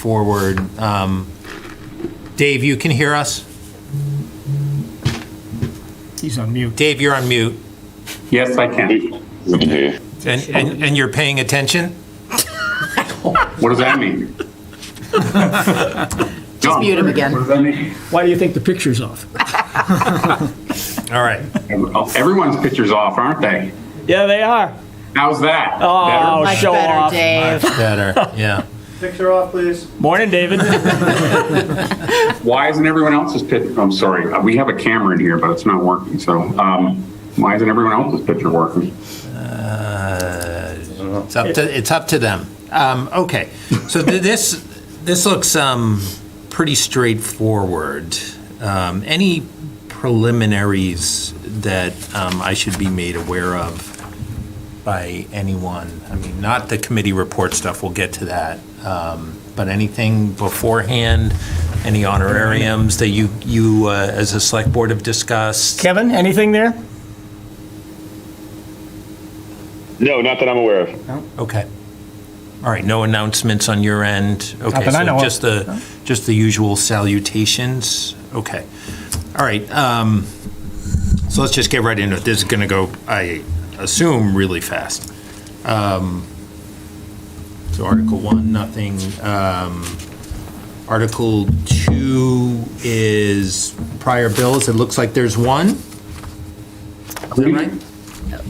straightforward. Dave, you can hear us? He's on mute. Dave, you're on mute. Yes, I can. We can hear you. And you're paying attention? What does that mean? Just mute him again. What does that mean? Why do you think the picture's off? All right. Everyone's pictures off, aren't they? Yeah, they are. How's that? Oh, Much show better, off. Dave. Better, yeah. Picture off, please. Morning, David. Why isn't everyone else's picture? I'm sorry. We have a camera in here, but it's not working. So why isn't everyone else's picture working? It's up to them. Okay, so this looks pretty straightforward. Any preliminaries that I should be made aware of by anyone? I mean, not the committee report stuff, we'll get to that. But anything beforehand, any honorariums that you as a select board have discussed? Kevin, anything there? No, not that I'm aware of. Okay. All right, no announcements on your end? Okay, that I know of. so just the usual salutations? Okay. All right, so let's just get right into it. This is going to go, I assume, really fast. So Article 1, nothing. Article 2 is prior bills. It looks like there's one. Is that right?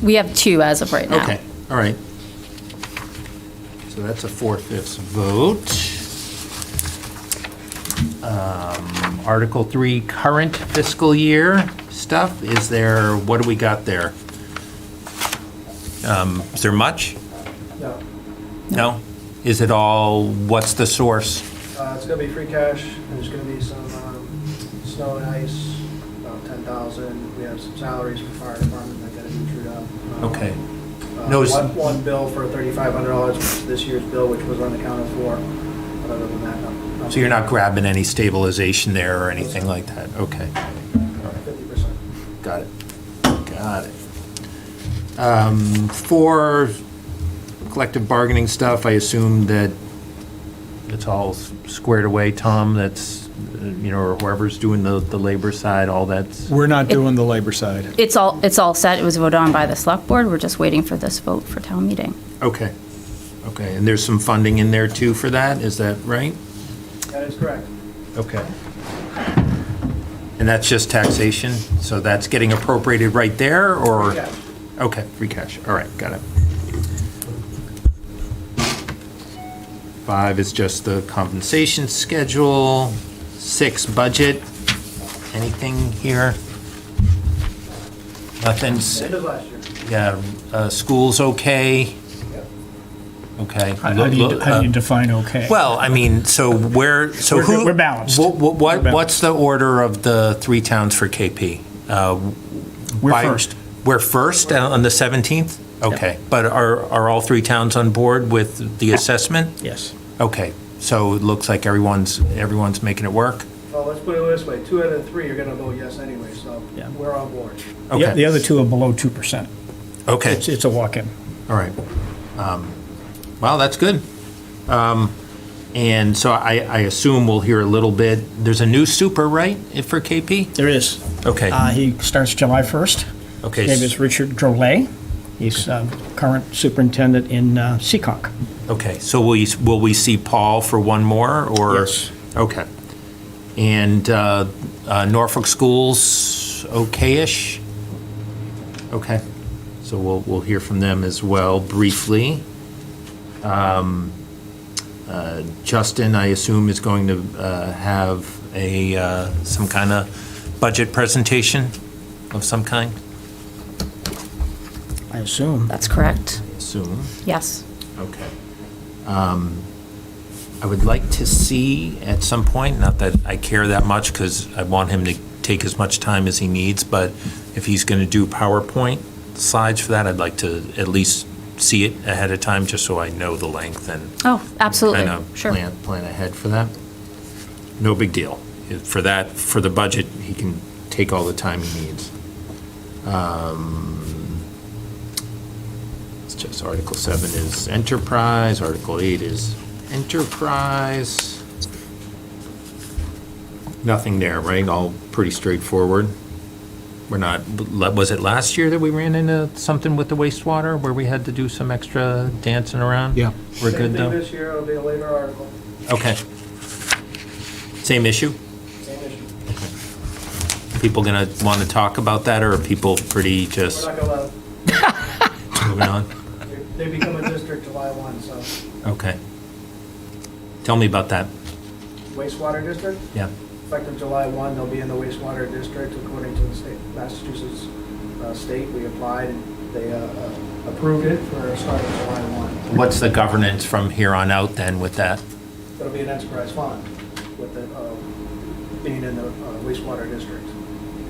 We have 2 as of right now. Okay, all right. So that's a 4/5 vote. Article 3, current fiscal year stuff. Is there, what do we got there? Is there much? No. No? Is it all, what's the source? It's gonna be free cash, and there's gonna be some snow and ice, about 10,000. We have some salaries for fire department that gotta be trued up. Okay. No, One bill for $3,500, which is this year's bill, which was unaccounted for. But other than that, no. so you're not grabbing any stabilization there or anything like that? Okay. 50%. Got it. Got it. For collective bargaining stuff, I assume that it's all squared away, Tom, that's, or whoever's doing the labor side, all that's, We're not doing the labor side. It's all set. It was voted on by the select board. We're just waiting for this vote for town meeting. okay. Okay, and there's some funding in there too for that, is that right? That is correct. Okay. And that's just taxation, so that's getting appropriated right there, or? Free cash. Okay, free cash, all right, got it. 5 is just the compensation schedule. 6, budget. Anything here? Nothing's, End of last year. yeah, school's okay? Yep. Okay. How do you define okay? Well, I mean, so where, so We're who? good, we're balanced. What's the order of the 3 towns for KP? We're by- first. We're first on the 17th? Okay, but are all 3 towns on board with the assessment? Yes. Okay, so it looks like everyone's making it work? Well, let's put it this way, 2 out of the 3 are gonna vote yes anyway, so Yeah. we're on board. The Okay, other 2 are below 2%. okay, It's a walk-in. all right. Well, that's good. And so I assume we'll hear a little bit, there's a new super, right, for KP? There is. Okay, He starts July 1st. okay. His name is Richard Drolet. He's current superintendent in Seekonk. Okay, so will we see Paul for one more, or? Yes. Okay. And Norfolk schools, okay-ish? Okay, so we'll hear from them as well briefly. Justin, I assume, is going to have some kind of budget presentation of some kind? I assume. That's correct. Assume. Yes. Okay. I would like to see at some point, not that I care that much because I want him to take as much time as he needs, but if he's going to do PowerPoint slides for that, I'd like to at least see it ahead of time just so I know the length and Oh, absolutely. kind of Sure. plan ahead for that. No big deal. For that, for the budget, he can take all the time he needs. It's just Article 7 is enterprise, Article 8 is enterprise. Nothing there, right? All pretty straightforward. We're not, was it last year that we ran into something with the wastewater where we had to do some extra dancing around? Yeah. We're Same good thing though? this year, it'll be a later article, Okay. Same issue? same issue. People gonna want to talk about that, or are people pretty We're just not gonna let, moving on? they become a district July 1, so Okay. Tell me about that. wastewater district, Yeah. effective July 1, they'll be in the wastewater district according to the state, Massachusetts state. We applied and they approved it for a start of July 1. What's the governance from here on out then with that? It'll be an enterprise fund with the, being in the wastewater district,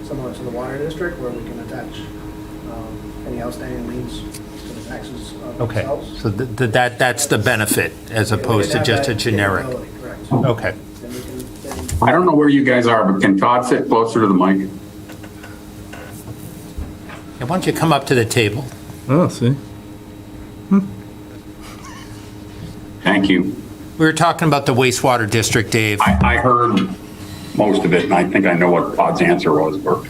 similar to the water district where we can attach any outstanding liens to the taxes Okay, themselves. so that's the benefit as opposed to just a generic. Correct. Okay. Then we can, then I don't know where you guys are, but can Todd sit closer to the mic? Why don't you come up to the table? Oh, see? Thank you. We were talking about the wastewater district, Dave. I heard most of it, and I think I know what Todd's answer was, but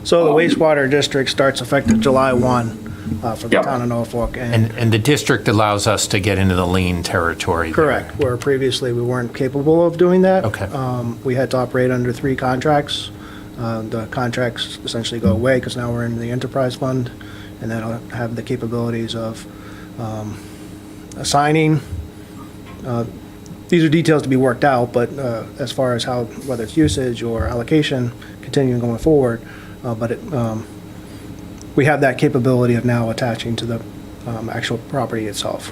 So the wastewater district starts effective July 1 for the Yep. town of Norfolk. And the district allows us to get into the lien territory. there. Correct, where previously we weren't capable of doing that. Okay. We had to operate under 3 contracts. The contracts essentially go away because now we're in the enterprise fund, and that'll have the capabilities of assigning. These are details to be worked out, but as far as how, whether it's usage or allocation, continuing going forward, we have that capability of now attaching to the actual property itself.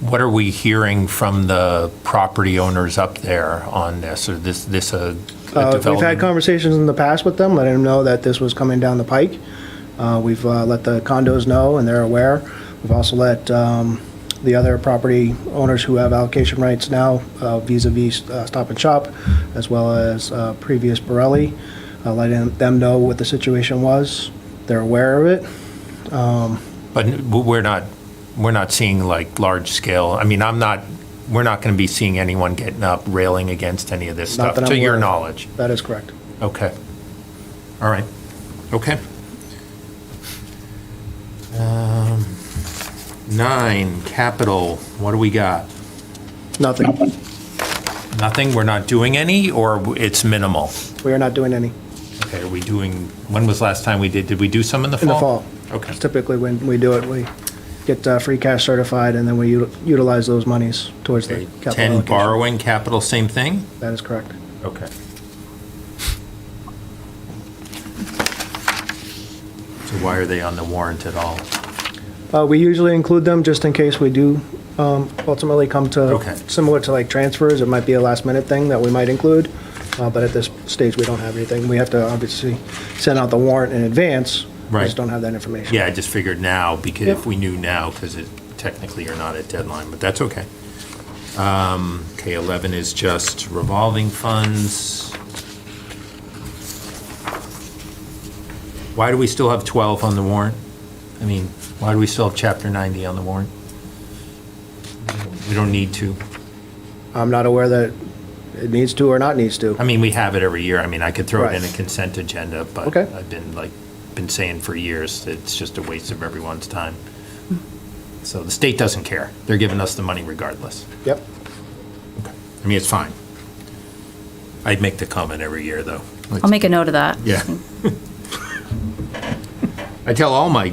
What are we hearing from the property owners up there on this? Or this a We've had development? conversations in the past with them, letting them know that this was coming down the pike. We've let the condos know, and they're aware. We've also let the other property owners who have allocation rights now, vis-à-vis Stop and Shop, as well as previous Borelli, letting them know what the situation was. They're aware of it. But we're not seeing like large scale, I mean, we're not going to be seeing anyone getting up railing against any of this Not stuff, that I'm to your aware of. knowledge. That is correct. Okay. All right. Okay. 9, capital, what do we got? Nothing. Nothing? We're not doing any, or it's minimal? We are not doing any Okay, are we doing, when was last time we did we do some in the in fall? the fall. Okay. Typically, when we do it, we get free cash certified, and then we utilize those monies towards the Okay, capital 10 allocation. borrowing, capital, same thing? That is correct. Okay. So why are they on the warrant at all? We usually include them just in case we do ultimately come to, Okay. similar to like transfers, it might be a last minute thing that we might include, but at this stage, we don't have anything. We have to obviously send out the warrant in advance. We Right. just don't have that information. Yeah, I just figured now, because Yep. if we knew now, because technically you're not at deadline, but that's okay. Okay, 11 is just revolving funds. Why do we still have 12 on the warrant? I mean, why do we still have Chapter 90 on the warrant? We don't need to. I'm not aware that it needs to or not needs to. I mean, we have it every year. I mean, I could throw it in a Right. consent agenda, but Okay. I've been saying for years, that it's just a waste of everyone's time. So the state doesn't care. They're giving us the money regardless. Yep. I mean, it's fine. I'd make the comment every year, though. I'll make a note of that. Yeah. I tell all my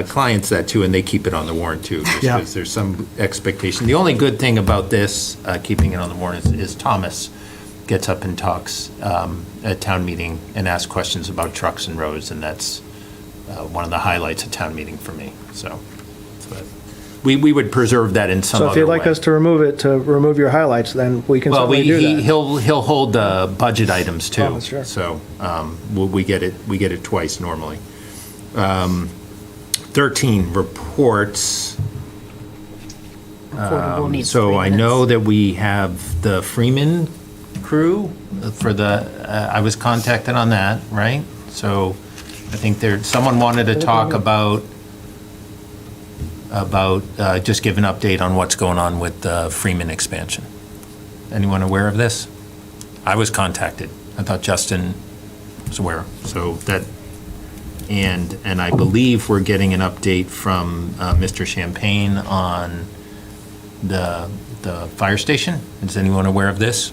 clients that too, and they keep it on the warrant too, just Yeah. because there's some expectation. The only good thing about this, keeping it on the warrant, is Thomas gets up and talks at town meeting and asks questions about trucks and roads, and that's one of the highlights of town meeting for me, so. but We would preserve that in some So other if you'd like way. us to remove your highlights, then we can Well, certainly do that. he'll hold the budget items too. Oh, sure. So we get it twice normally. 13, reports. Affordable needs So 3 I minutes. know that we have the Freeman crew for the, I was contacted on that, right? So I think someone wanted to talk about just give an update on what's going on with the Freeman expansion. Anyone aware of this? I was contacted. I thought Justin was aware. So that, and I believe we're getting an update from Mr. Champagne on the fire station. Is anyone aware of this?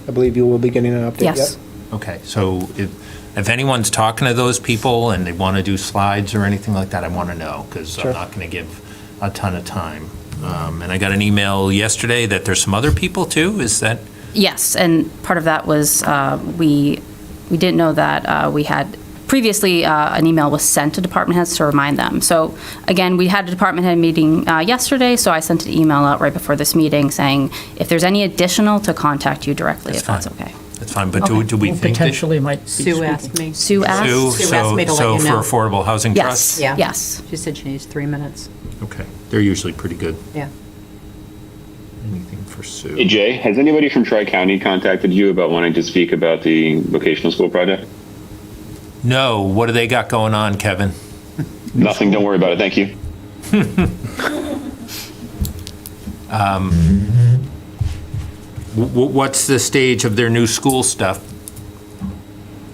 I believe you will be getting an update. Yes. Yep. Okay, so if anyone's talking to those people and they want to do slides or anything like that, I want to know, because Sure. I'm not going to give a ton of time. And I got an email yesterday that there's some other people too, is that? Yes, and part of that was we didn't know that we had previously an email was sent to department heads to remind them. So again, we had a department head meeting yesterday, so I sent an email out right before this meeting saying if there's any additional to contact you directly, if that's okay. That's fine, but do we Well, think that? potentially might be Sue speaking. asked me. Sue asked? Sue asked me to let you So know. for Affordable Housing Trust? Yes, Yeah. yes. She said she needs 3 minutes. Okay, they're usually pretty good. Yeah. Anything for Sue? Hey, Jay, has anybody from Tri-County contacted you about wanting to speak about the vocational school project? No, what do they got going on, Kevin? Nothing, don't worry about it, thank you. What's the stage of their new school stuff?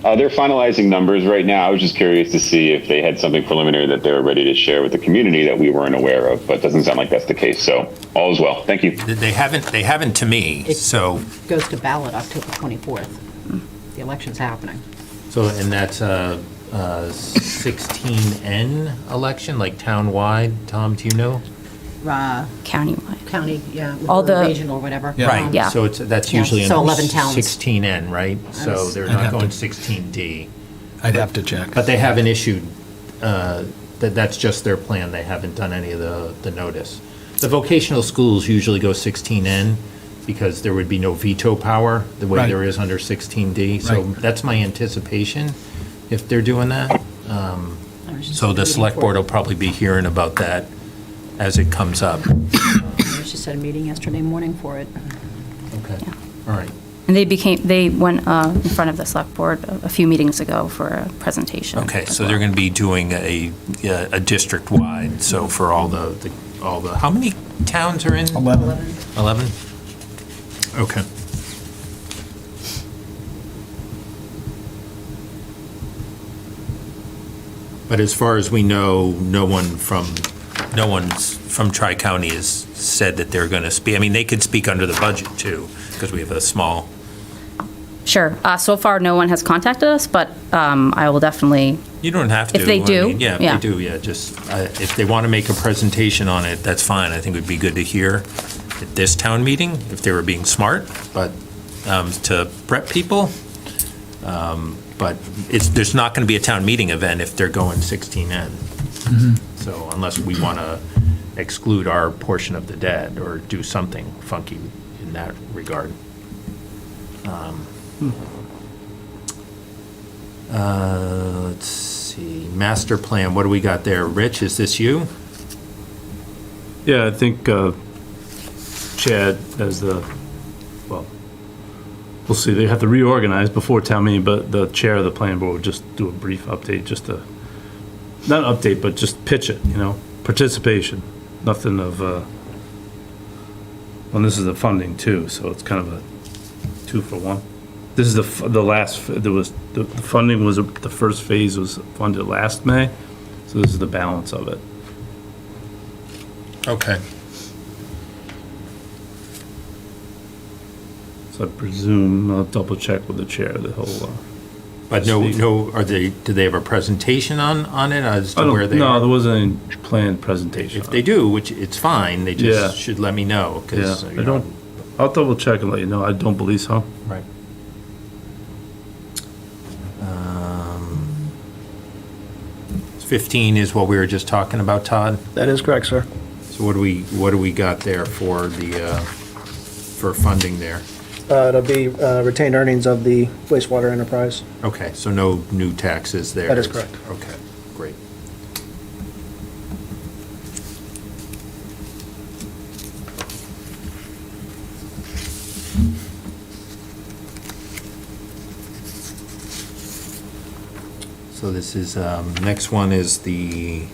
They're finalizing numbers right now. I was just curious to see if they had something preliminary that they were ready to share with the community that we weren't aware of, but it doesn't sound like that's the case, so all is well. Thank you. They haven't to me, so, Goes to ballot October 24th. The election's happening. and that's a 16N election, like town-wide? Tom, do you know? Countywide. County, yeah, All or the- regional, whatever. Right, Yeah. so that's Yeah, usually so under 11 towns. 16N, right? So they're I'd not have going to- 16D. I'd have to check. But they haven't issued, that's just their plan, they haven't done any of the notice. The vocational schools usually go 16N because there would be no veto power, the way Right. there is under 16D. So Right. that's my anticipation, if they're doing that. So the select board will probably be hearing about that as it comes up. She said a meeting yesterday morning for it. Okay, all right. And they went in front of the select board a few meetings ago for a presentation. Okay, as so they're well. going to be doing a district-wide, so for all the, how many towns are in? 11. 11? Okay. But as far as we know, no one's from Tri-County has said that they're going to speak. I mean, they could speak under the budget too, because we have a small, Sure. So far, no one has contacted us, but I will definitely, you don't have to. If they I do, mean, yeah, if yeah. they do, yeah, just, if they want to make a presentation on it, that's fine. I think it would be good to hear at this town meeting, if they were being smart, but to prep people. But there's not going to be a town meeting event if they're going 16N. So unless we want to exclude our portion of the dead or do something funky in that regard. Let's see, master plan, what do we got there? Rich, is this you? Yeah, I think Chad as well, we'll see. They have to reorganize before town meeting, but the chair of the planning board would just do a brief update, just to, not update, but just pitch it, participation. Nothing of, well, this is the funding too, so it's kind of a 2-for-1. This is the last, the funding was, the first phase was funded last May, so this is the balance of it. Okay. So I presume, I'll double check with the chair, the whole, But do they have a presentation on it as to where they no, are? there wasn't any planned presentation. If they do, which it's fine, they Yeah. just should let me know, Yeah, because. I don't, I'll double check and let you know. I don't believe so. Right. 15 is what we were just talking about, Todd? That is correct, sir. So what do we got there for for funding there? It'll be retained earnings of the wastewater enterprise. Okay, so no new taxes there? That is correct. Okay, great. So this is, next one is the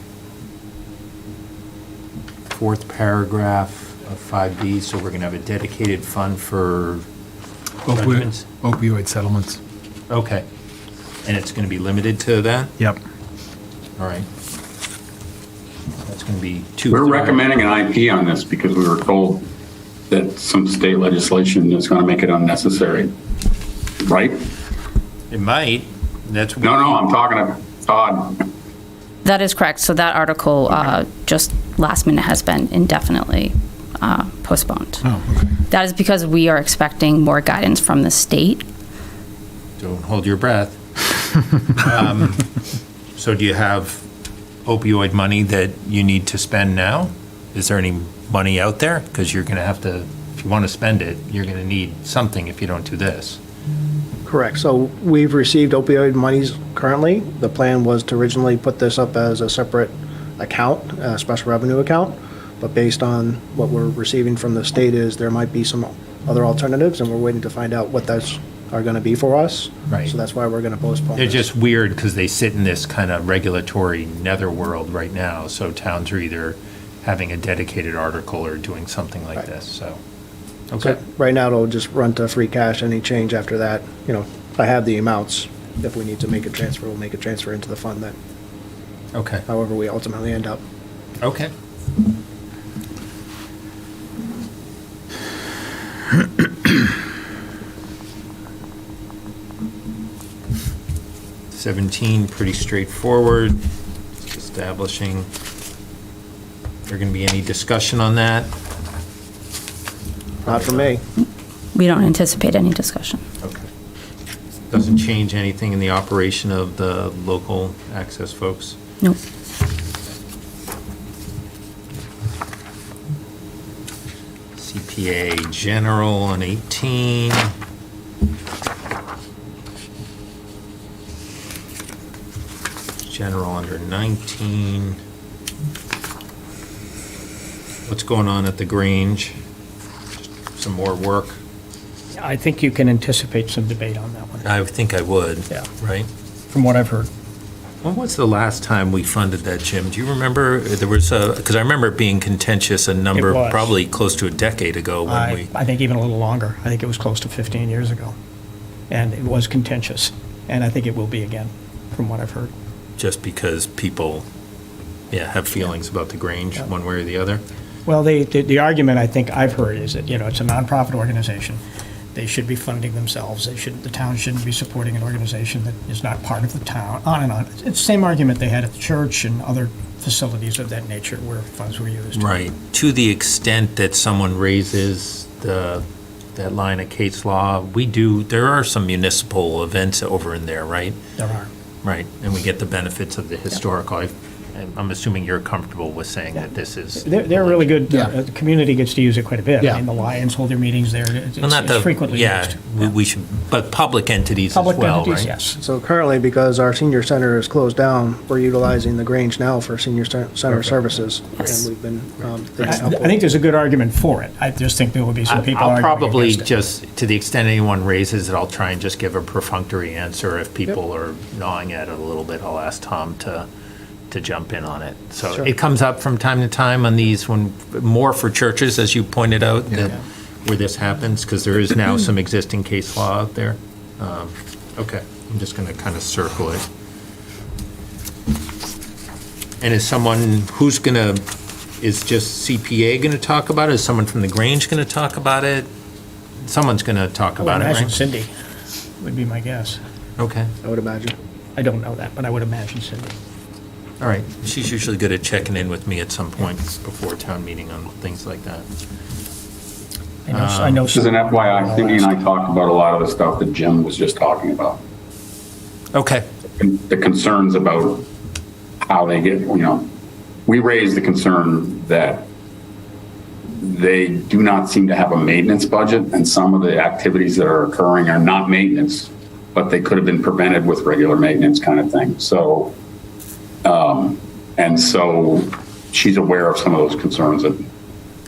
fourth paragraph of 5B, so we're going to have a dedicated fund for judgments. Opioid settlements. Okay. And it's going to be limited to that? Yep. All right. That's going to be 2/3. We're recommending an IP on this because we were told that some state legislation is going to make it unnecessary, right? It might. That's. No, I'm talking to Todd. That is correct. So that article, just last minute, has been indefinitely postponed. Oh, okay. That is because we are expecting more guidance from the state. Don't hold your breath. So do you have opioid money that you need to spend now? Is there any money out there? Because you're going to have to, if you want to spend it, you're going to need something if you don't do this. Correct. So we've received opioid monies currently. The plan was to originally put this up as a separate account, a special revenue account. But based on what we're receiving from the state is there might be some other alternatives, and we're waiting to find out what those are going to be for us. Right. So that's why we're going to postpone They're this. just weird because they sit in this kind of regulatory netherworld right now. So towns are either having a dedicated article or doing something like Right. this, so. So Okay, right now, it'll just run to free cash. Any change after that, I have the amounts. If we need to make a transfer, we'll make a transfer into the fund that, okay, however we ultimately end up. okay. '17, pretty straightforward, establishing. There going to be any discussion on that? Not for me. We don't anticipate any discussion. Okay. Doesn't change anything in the operation of the local access folks? Nope. CPA general on 18. General under 19. What's going on at the Grange? Some more work? I think you can anticipate some debate on that one, I think I would. Yeah. Right? from what I've heard. When was the last time we funded that, Jim? Do you remember? There was because I remember it being contentious a number, It was. probably close to a decade ago when we. I think even a little longer. I think it was close to 15 years ago. And it was contentious, and I think it will be again, from what I've heard. Just because people, have feelings about the Grange, one way or the other. Well, the argument I think I've heard is that, it's a nonprofit organization. They should be funding themselves. The town shouldn't be supporting an organization that is not part of the town, on and on. It's the same argument they had at the church and other facilities of that nature where funds were used. Right. To the extent that someone raises that line of case law, there are some municipal events over in there, right? There are. Right, and we get the benefits of the historical. I'm assuming you're comfortable with saying that this is. They're really good. Yeah. The community gets to use it quite a bit. Yeah. I mean, the Lions hold their meetings there. Well, not It's frequently yeah, used. we should, but public entities Public as well, entities, right? yes. So currently, because our senior center is closed down, we're utilizing the Grange now for senior center services. Yes. And we've been, I think there's a good argument for it. I just think there will be some people I'll arguing probably against it. just, to the extent anyone raises it, I'll try and just give a perfunctory answer. If people are gnawing at it a little bit, I'll ask Tom to jump in on it. So Sure. it comes up from time to time on these, more for churches, as you pointed out, where this happens, because there is now some existing case law out there. Okay, I'm just going to kind of circle it. And is just CPA going to talk about it? Is someone from the Grange going to talk about it? Someone's going to talk I would about it, imagine right? Cindy would be my guess. Okay, I would imagine. I don't know that, but I would imagine Cindy. all right. She's usually good at checking in with me at some point before town meeting on things like that. I know. Just as an FYI, Cindy and I talked about a lot of the stuff that Jim was just talking about. Okay, And the concerns about how they get, we raised the concern that they do not seem to have a maintenance budget, and some of the activities that are occurring are not maintenance, but they could have been prevented with regular maintenance kind of thing. So, and so she's aware of some of those concerns that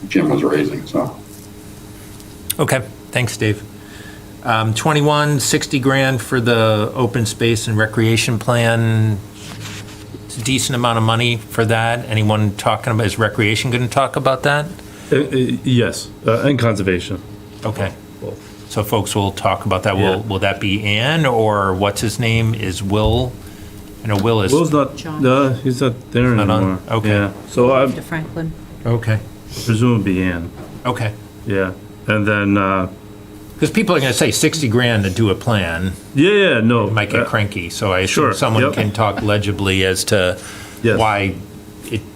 Jim was raising, so. okay, thanks, Dave. 21, 60 grand for the open space and recreation plan. It's a decent amount of money for that. Anyone talking about, is recreation going to talk about that? Yes, and conservation. Okay. So folks will talk about that. Yeah. Will that be Ann, or what's his name? Is Will? I know Will is. Will's not, John. no, he's not there Not on? anymore. Okay. Yeah, so I To Franklin. Okay. presume it'd be Ann, Okay. yeah. And then, Because people are going to say 60 grand to do a plan. yeah, no. Might get cranky. So I assume Sure, someone yep. can talk legibly as to Yes. why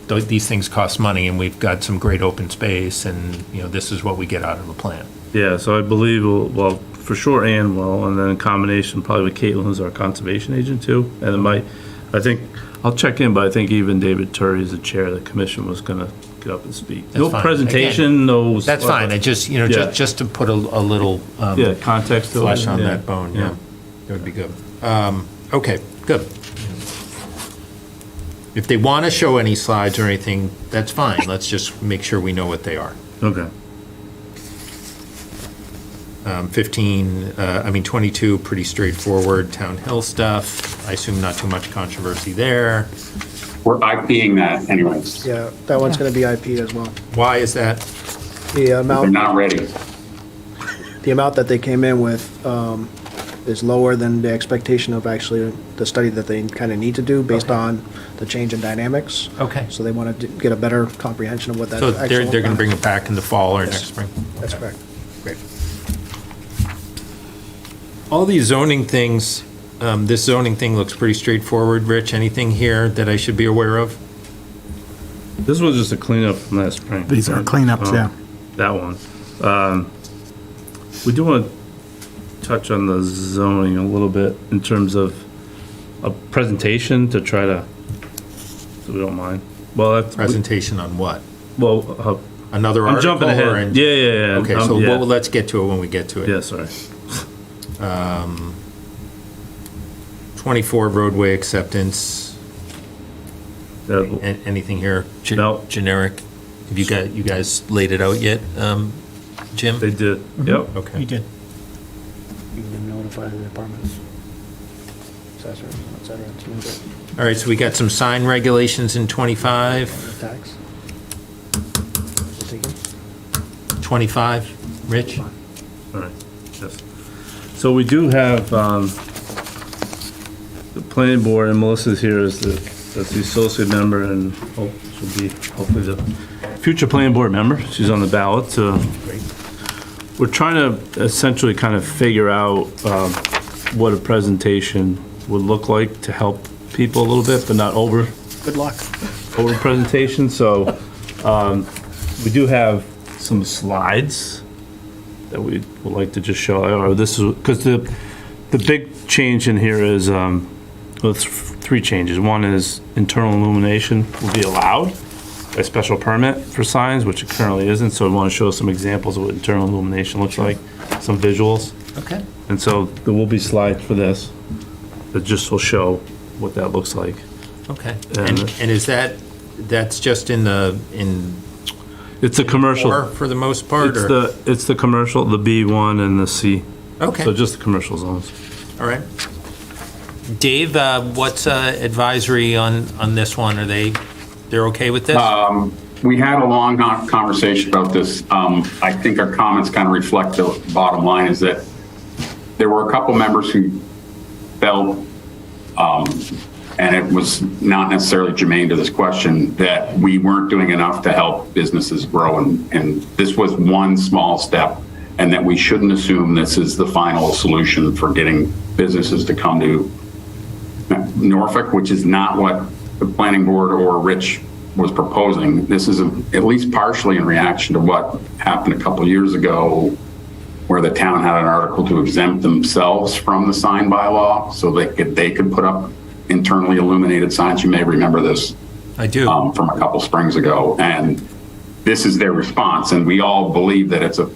these things cost money, and we've got some great open space, and this is what we get out of a plan. Yeah, so I believe, well, for sure Ann will, and then in combination probably with Caitlin, who's our conservation agent too. And it might, I think, I'll check in, but I think even David Turry is the chair of the commission was gonna get up and speak. No fine. presentation, no. That's fine. I just, Yeah. just to put a little Yeah, context to it. flesh on yeah. that bone, yeah. That would be good. Okay, good. If they want to show any slides or anything, that's fine. Let's just make sure we know what they are. Okay. 22, pretty straightforward Town Hill stuff. I assume not too much controversy there. We're IPing that anyways. Yeah, that one's going to be IP as well. Why is that? The They're amount, not ready. the amount that they came in with is lower than the expectation of actually the study that they kind of need to do based on the change in dynamics. Okay. So they want to get a better comprehension of what that So actual. they're going to bring it back in the fall or next spring? That's correct. Great. All these zoning things, this zoning thing looks pretty straightforward. Rich, anything here that I should be aware of? This was just a cleanup from last spring. These are cleanups, yeah. That one. We do want to touch on the zoning a little bit in terms of a presentation to try to, so we don't mind. Well, that's, Presentation on what? well, Another I'm article? jumping or ahead. in- Yeah. Okay, so yeah. let's get to it when we get to it. Yeah, sorry. 24 roadway acceptance. That- Anything here? No. Generic? Have you guys laid it out yet, Jim? They did, yep. He Okay. did. You can notify the departments. Assessors, et cetera, to move it. All right, so we got some sign regulations in 25. Tax. Taken. 25, Rich? All right, yes. So we do have, the planning board, and Melissa's here as the associate member, and she'll be hopefully the future planning board member. She's on the ballot, so. We're trying to essentially kind of figure out, what a presentation would look like to help people a little bit, but not over Good luck. presentation, so, we do have some slides that we would like to just show, or this is, because the big change in here is, three changes. One is internal illumination will be allowed by special permit for signs, which it currently isn't, so we want to show some examples of what internal illumination looks like, some visuals. Okay. And so there will be slides for this that just will show what that looks like. Okay. And- And is that's just in It's a commercial. or for the most part, It's or? it's the commercial, the B1 and the C. Okay, So just the commercial zones. all right. Dave, what's advisory on this one? They're okay with this? We had a long conversation about this. I think our comments kind of reflect the bottom line is that there were a couple members who felt, and it was not necessarily germane to this question, that we weren't doing enough to help businesses grow. And this was one small step, and that we shouldn't assume this is the final solution for getting businesses to come to Norfolk, which is not what the planning board or Rich was proposing. This is at least partially in reaction to what happened a couple of years ago, where the town had an article to exempt themselves from the sign bylaw, so they could put up internally illuminated signs. You may remember this I do. from a couple springs ago, and this is their response. And we all believe that it's a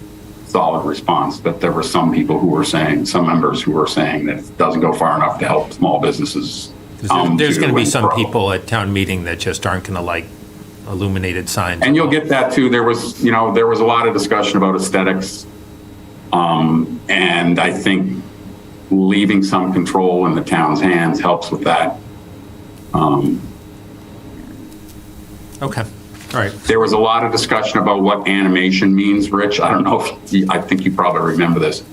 solid response, but there were some people who were saying, some members who were saying that it doesn't go far enough to help small businesses. There's going to be and some grow. people at town meeting that just aren't going to like illuminated signs. And you'll get that too. There was a lot of discussion about aesthetics. And I think leaving some control in the town's hands helps with that. Okay, all right. There was a lot of discussion about what animation means, Rich. I don't know if I think you probably remember this.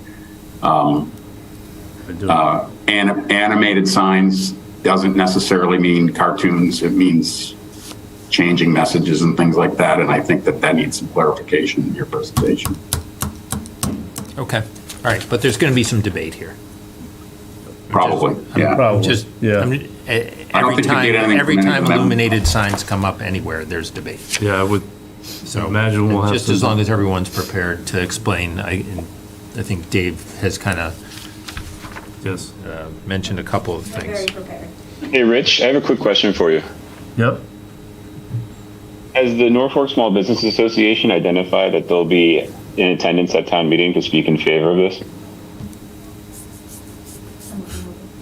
Animated signs doesn't necessarily mean cartoons. It means changing messages and things like that. And I think that needs some clarification in your presentation. Okay, all right, but there's going to be some debate here. Probably, yeah. Probably, Just, yeah. I don't every think you get anything every from any time of them. illuminated signs come up anywhere, there's debate. Yeah, I would So imagine we'll have just as some- long as everyone's prepared to explain, I think Dave has kind of yes. mentioned a couple of things. Hey, Rich, I have a quick question for you. Yep. Has the Norfolk Small Business Association identified that they'll be in attendance at town meeting to speak in favor of this?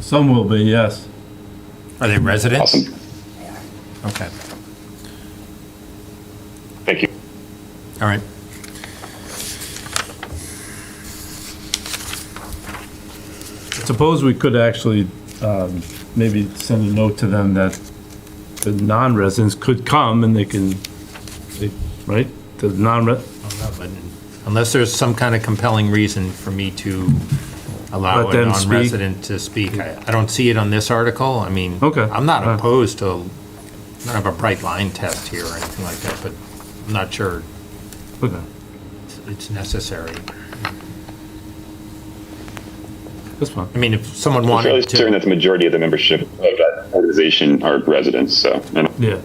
Some will be, yes. Are they residents? Awesome. Okay, Thank you. all right. Suppose we could actually maybe send a note to them that the non-residents could come and right? The But unless there's some kind of compelling reason for me to allow Let a them speak. non-resident to speak, I don't see it on this article. I mean, Okay. I'm not All right. opposed to, I don't have a bright line test here or anything like that, but I'm not sure Okay. it's necessary. That's fine. I mean, if someone I'm fairly wanted certain to, that the majority of the membership of that organization are residents, so. Yeah.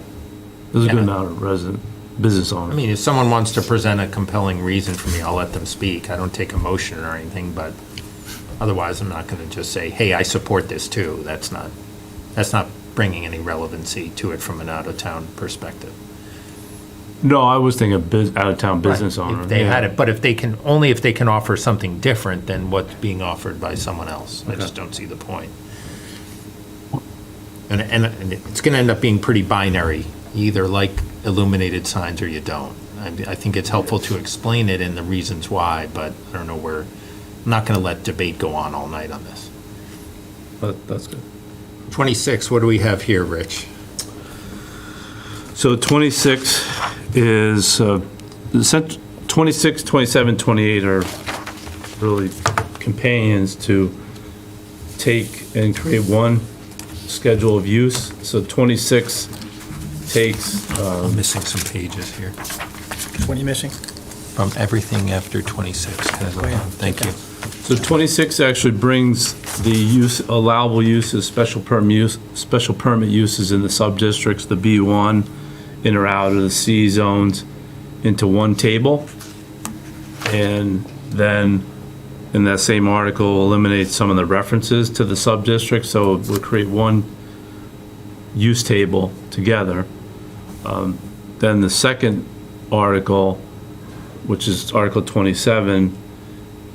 There's a good Yeah. amount of business I owners. mean, if someone wants to present a compelling reason for me, I'll let them speak. I don't take a motion or anything, but otherwise, I'm not going to just say, hey, I support this too. That's not bringing any relevancy to it from an out-of-town perspective. No, I was thinking out-of-town business Right, owner. If they yeah. had it, but if they can, only if they can offer something different than what's being offered by someone else. I just don't see the point. And it's going to end up being pretty binary. You either like illuminated signs or you don't. I think it's helpful to explain it and the reasons why, but I don't know where, I'm not going to let debate go on all night on this. That's good. 26, what do we have here, Rich? So 26 is, 26, 27, 28 are really companions to take and create one schedule of use. So 26 takes, I'm missing some pages here. What are you missing? From everything after 26. Thank you. so 26 actually brings the allowable uses, special permit uses in the sub-districts, the B1, in or out of the C zones, into one table. And then in that same article, eliminate some of the references to the sub-district, so we'll create one use table together. Then the second article, which is Article 27,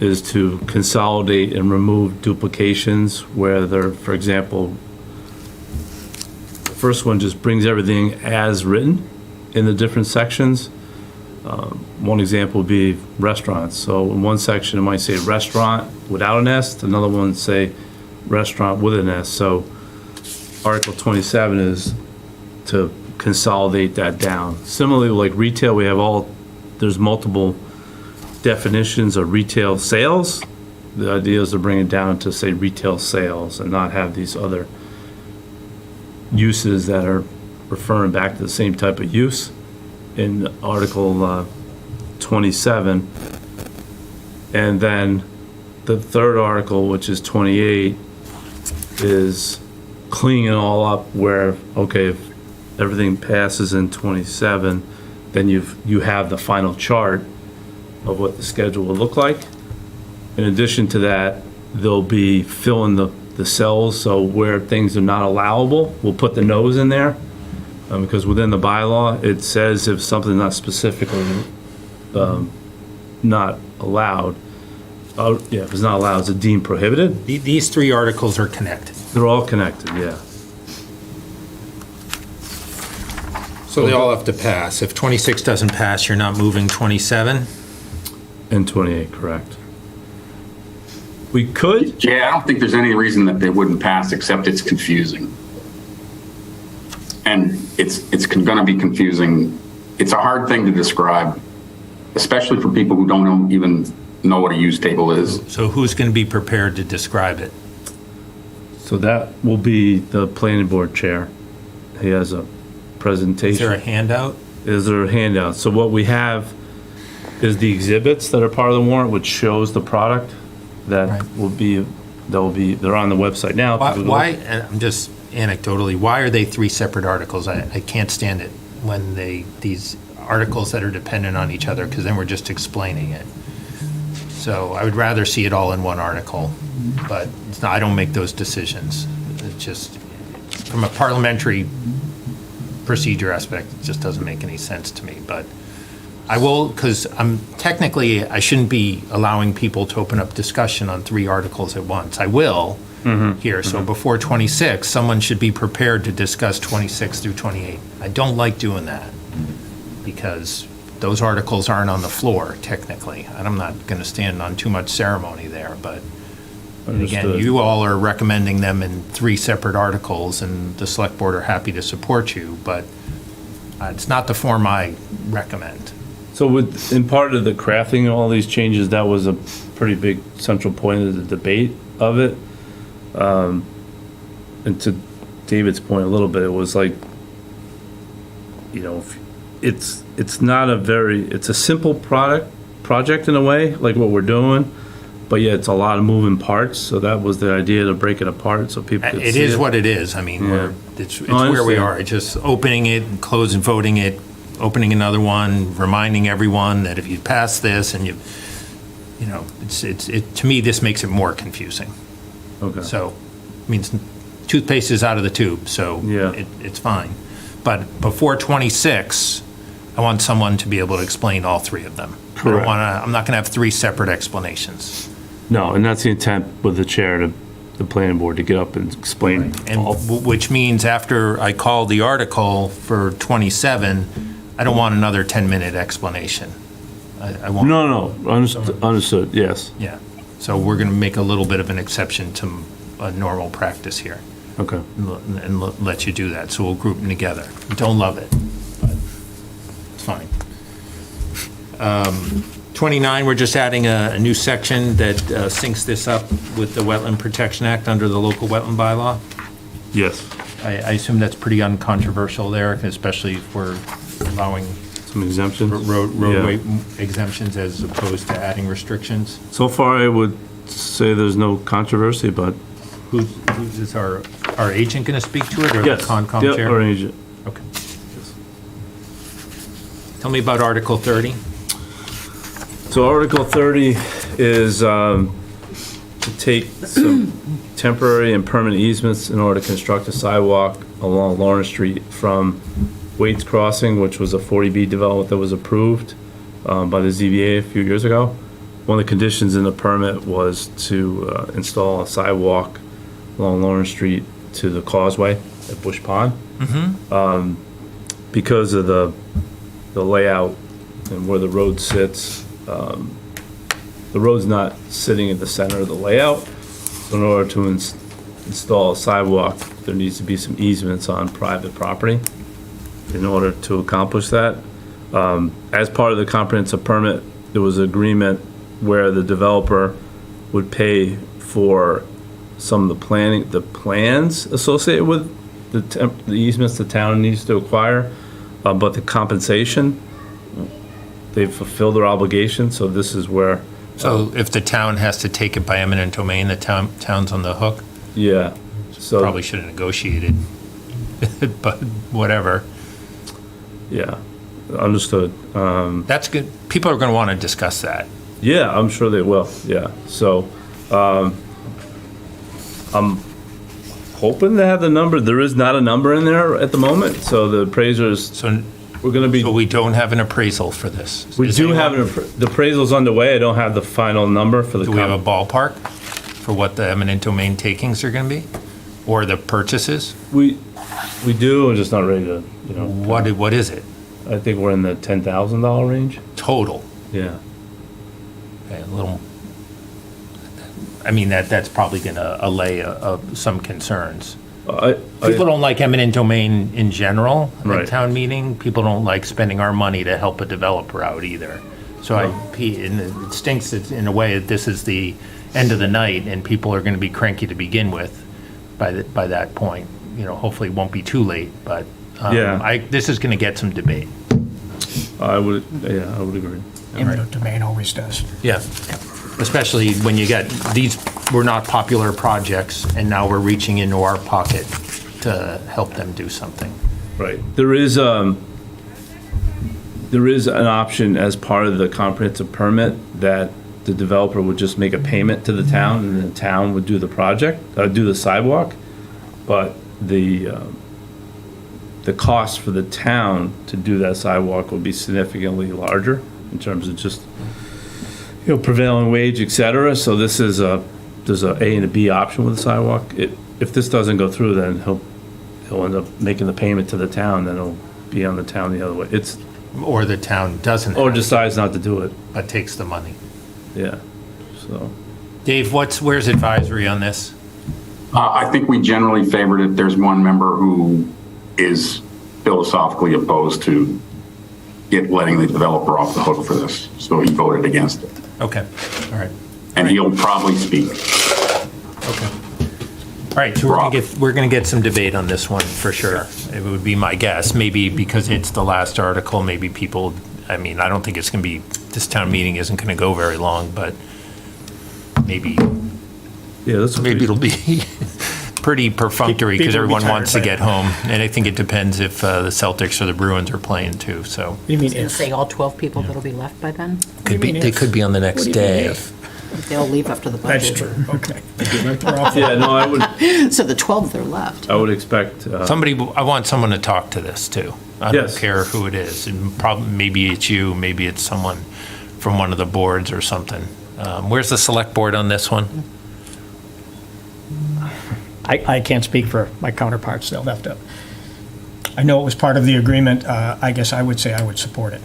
is to consolidate and remove duplications where there, for example, the first one just brings everything as written in the different sections. One example would be restaurants. So in one section, it might say restaurant without an S, another one say restaurant with an S. So Article 27 is to consolidate that down. Similarly, like retail, there's multiple definitions of retail sales. The idea is to bring it down to say retail sales and not have these other uses that are referring back to the same type of use in Article 27. And then the third article, which is 28, is cleaning it all up where, okay, if everything passes in 27, then you have the final chart of what the schedule will look like. In addition to that, they'll be filling the cells, so where things are not allowable, we'll put the no's in there. Because within the bylaw, it says if something's not specifically not allowed, if it's not allowed, it's deemed prohibited. These three articles are connected. They're all connected, yeah. So they all have to pass. If 26 doesn't pass, you're not moving 27? And 28, correct. We could, Yeah, I don't think there's any reason that they wouldn't pass, except it's confusing. And it's going to be confusing. It's a hard thing to describe, especially for people who don't know even know what a use table is. So who's going to be prepared to describe it? So that will be the planning board chair. He has a presentation. Is there a handout? Is there a handout? So what we have is the exhibits that are part of the warrant, which shows the product that Right. will be, they're on the website now. Why, and I'm just anecdotally, why are they three separate articles? I can't stand it when these articles that are dependent on each other, because then we're just explaining it. So I would rather see it all in one article, but it's not, I don't make those decisions. It's just, from a parliamentary procedure aspect, it just doesn't make any sense to me, but I will, because technically, I shouldn't be allowing people to open up discussion on three articles at once. I will here, so before 26, someone should be prepared to discuss 26 through 28. I don't like doing that, because those articles aren't on the floor, technically. And I'm not going to stand on too much ceremony there, but again, Understood. you all are recommending them in three separate articles, and the select board are happy to support you, but it's not the form I recommend. So in part of the crafting of all these changes, that was a pretty big central point of the debate of it. And to David's point a little bit, it was like, it's not it's a simple project in a way, like what we're doing, but yet it's a lot of moving parts. So that was the idea, to break it apart so people could see It is what it is. I mean, it's where we are. It's just opening it, and closing, voting it, opening another one, reminding everyone that if you pass this and to me, this makes it more confusing. Okay. So, it means toothpaste is out of the tube, so Yeah. it's fine. But before 26, I want someone to be able to explain all three of them. Correct. I'm not going to have three separate explanations. No, and that's the intent with the chair, the planning board, to get up and explain. And all. which means after I call the article for 27, I don't want another 10-minute explanation. I want. No, understood, yes. Yeah. So we're going to make a little bit of an exception to a normal practice here Okay. and let you do that. So we'll group them together. Don't love it, but it's fine. 29, we're just adding a new section that syncs this up with the Wetland Protection Act under the local wetland bylaw. Yes, I assume that's pretty uncontroversial there, especially if we're allowing some exemptions. roadway Yeah. exemptions as opposed to adding restrictions. So far, I would say there's no controversy, but. Who's is our agent going to speak to it, or Yes. the Concom Yep, chair? our agent. Okay. Tell me about Article 30. So Article 30 is to take some temporary and permanent easements in order to construct a sidewalk along Lawrence Street from Waits Crossing, which was a 40B development that was approved by the ZBA a few years ago. One of the conditions in the permit was to install a sidewalk along Lawrence Street to the causeway at Bush Pond. Because of the layout and where the road sits, the road's not sitting at the center of the layout. So in order to install a sidewalk, there needs to be some easements on private property in order to accomplish that. As part of the comprehensive permit, there was agreement where the developer would pay for some of the plans associated with the easements the town needs to acquire, but the compensation, they've fulfilled their obligation, so this is where. So if the town has to take it by eminent domain, the town's on the hook? Yeah, so. Probably should have negotiated, but whatever. Yeah, understood. That's good. People are going to want to discuss that. Yeah, I'm sure they will, yeah. So, I'm hoping to have the number. There is not a number in there at the moment, so the appraisers, So we're gonna be, so we don't have an appraisal for this? we Does do have, anyone- the appraisal's underway. I don't have the final number for the. Do we have a ballpark for what the eminent domain takings are going to be? Or the purchases? We do, I'm just not ready to, What is it? I think we're in the $10,000 range. Total? Yeah. Okay, a little, I mean, that's probably going to allay some concerns. People don't like eminent domain in general Right. at town meeting. People don't like spending our money to help a developer out either. So and it stinks that in a way that this is the end of the night and people are going to be cranky to begin with by that point. You know, hopefully it won't be too late, but Yeah. this is going to get some debate. I would agree. Eminent domain always does. Yeah. Especially when you get, these were not popular projects and now we're reaching into our pocket to help them do something. Right. There is an option as part of the comprehensive permit that the developer would just make a payment to the town and the town would do the project, do the sidewalk. But the cost for the town to do that sidewalk would be significantly larger in terms of just, prevailing wage, et cetera. So this is there's a A and a B option with the sidewalk. If this doesn't go through, then he'll end up making the payment to the town, then it'll be on the town the other way. Or the town doesn't. Or have to, decides not to do it. but takes the money. Yeah, so. Dave, where's advisory on this? I think we generally favored it. There's one member who is philosophically opposed to letting the developer off the hook for this, so he voted against it. Okay, all right. And he'll probably speak. Okay. All right, so we're gonna get some debate on this one, for sure. It would be my guess, maybe because it's the last article, maybe people, I don't think it's gonna be, this town meeting isn't gonna go very long, but maybe it'll be pretty perfunctory, because People will be everyone wants to tired, get home. And I think it depends if the Celtics or the Bruins are playing too, so. You mean And if? say all 12 people that'll be left by then? Could be, mean they if? could be on the next What do you mean day. if? They'll leave after the budget. That's true, okay. They're off. Yeah, no, So the 12 that are left. I would expect, I want someone to talk to this too. I don't Yes. care who it is. And maybe it's you, maybe it's someone from one of the boards or something. Where's the select board on this one? I can't speak for my counterparts, they'll have to. I know it was part of the agreement, I guess I would say I would support it.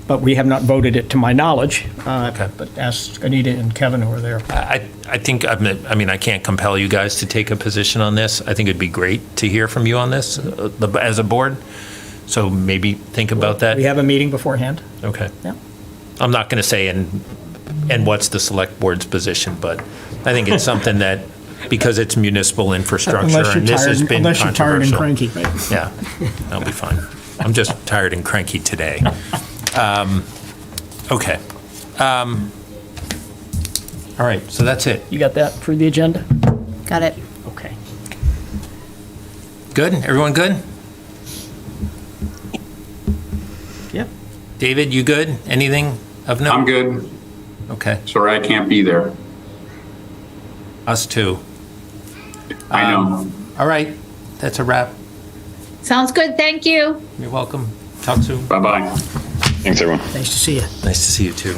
But we have not voted it to my knowledge. Okay. But ask Anita and Kevin who are there. I think, I can't compel you guys to take a position on this. I think it'd be great to hear from you on this as a board. So maybe think about that. We have a meeting beforehand? Okay. Yeah. I'm not going to say and what's the select board's position, but I think it's something that, because it's municipal infrastructure Unless you're and this has tired, been unless you're tired and controversial. cranky. Yeah, I'll be fine. I'm just tired and cranky today. Okay. All right, so that's it. You got that for the agenda? Got it. Okay. Good? Everyone good? Yep. David, you good? Anything of note? I'm good. Okay, Sorry I can't be there. us too. I know. All right, that's a wrap. Sounds good, thank you. You're welcome. Talk soon. Bye-bye. Thanks, everyone. Nice to see you. Nice to see you too.